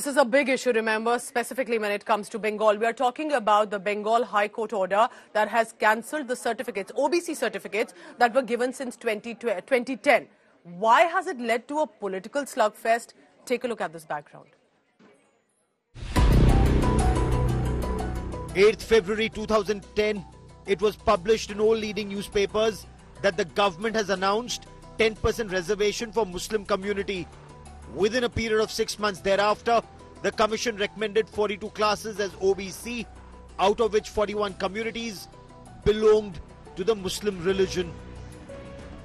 This is a big issue, remember, specifically when it comes to Bengal. We are talking about the Bengal High Court order that has cancelled the certificates, OBC certificates, that were given since 2010. Why has it led to a political slugfest? Take a look at this background. 8th February 2010, it was published in all leading newspapers that the government has announced 10% reservation for Muslim community. Within a period of 6 months thereafter, the commission recommended 42 classes as OBC, out of which 41 communities belonged to the Muslim religion.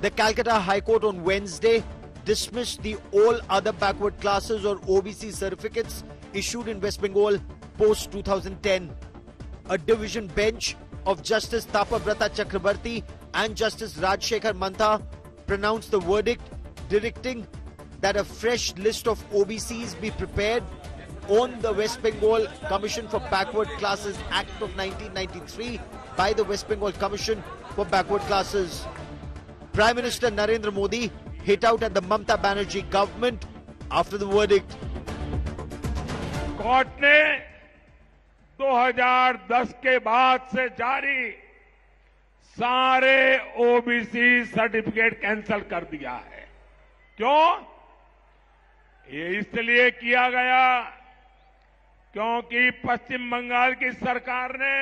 The Calcutta High Court on Wednesday dismissed the all other backward classes or OBC certificates issued in West Bengal post 2010. A division bench of Justice Tapabrata Chakrabarti and Justice Rajshekhar Mantha pronounced the verdict, directing that a fresh list of OBCs be prepared on the West Bengal Commission for Backward Classes Act of 1993 by the West Bengal Commission for Backward Classes. Prime Minister Narendra Modi hit out at the Mamata Banerjee government after the verdict. Court ने 2010 के बाद से जारी सारे OBC certificate cancel कर दिया है। क्यों? ये इसलिए किया गया क्योंकि पश्चिम बंगाल की सरकार ने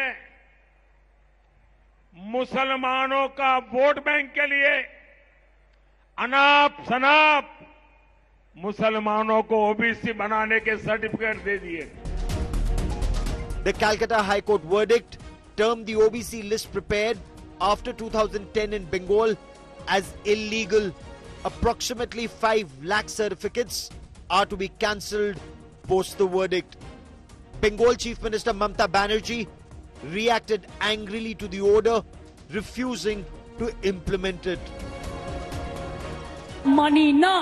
मुसलमानों का वोट बैंक के लिए अनाप शनाप मुसलमानों को ओबीसी बनाने के सर्टिफिकेट दे दिए। The Calcutta High Court verdict termed the OBC list prepared after 2010 in Bengal as illegal. Approximately 5 lakh certificates are to be cancelled post the verdict. Bengal Chief Minister Mamata Banerjee reacted angrily to the order, refusing to implement it. মানি না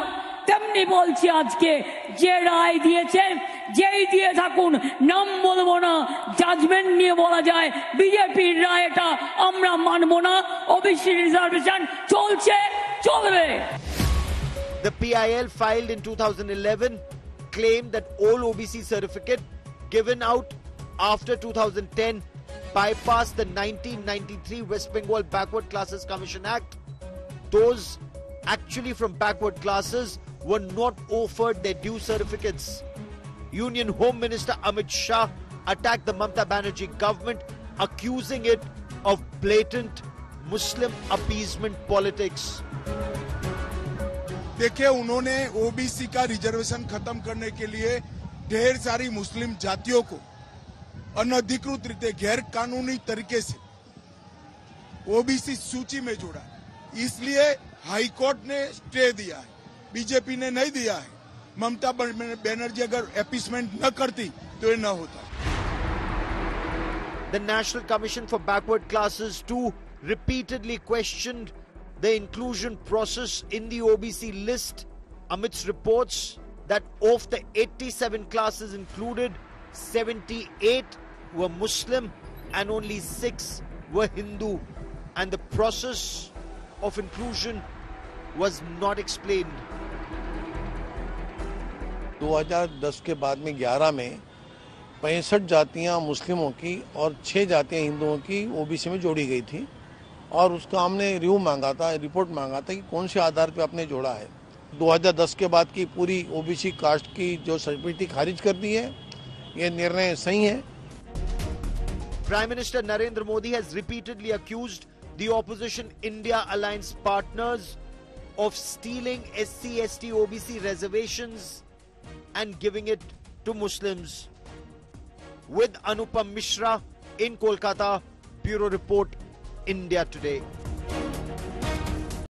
তেমনি বলছি আজকে যে রায় দিয়েছেন যেই দিয়ে থাকুন নাম বলবো না জাজমেন্ট নিয়ে বলা যায় বিজেপির রায় এটা আমরা মানব না ওবিসি রিজার্ভেশন চলছে চলবে। The PIL filed in 2011 claimed that all OBC certificate given out after 2010 bypassed the 1993 West Bengal Backward Classes Commission Act. Those actually from backward classes were not offered their due certificates. Union Home Minister Amit Shah attacked the Mamata Banerjee government, accusing it of blatant Muslim appeasement politics. देखिए, उन्होंने OBC का reservation खत्म करने के लिए ढेर सारी मुस्लिम जातियों को अनधिकृत रीते गैर कानूनी तरीके से ओबीसी सूची में जोड़ा, इसलिए हाई कोर्ट ने स्टे दिया है, बीजेपी ने नहीं दिया है। ममता बनर्जी अगर अपीसमेंट न करती तो ये न होता। The National Commission for Backward Classes too repeatedly questioned the inclusion process in the OBC list amidst reports that of the 87 classes included, 78 were Muslim and only 6 were Hindu, and the process of inclusion was not explained. 2010 के बाद में 11 में 65 जातियां मुस्लिमों की और 6 जातियां हिंदुओं की ओबीसी में जोड़ी गई थी और उसका हमने रिव्यू मांगा था, रिपोर्ट मांगा था कि कौन से आधार पे आपने जोड़ा है। 2010 के बाद की पूरी ओबीसी कास्ट की जो सर्टिफिकेट खारिज कर दी है, ये निर्णय सही है। Prime Minister Narendra Modi has repeatedly accused the opposition India Alliance partners of stealing SC/ST OBC reservations and giving it to Muslims. With Anupam Mishra in Kolkata, Bureau Report, India Today.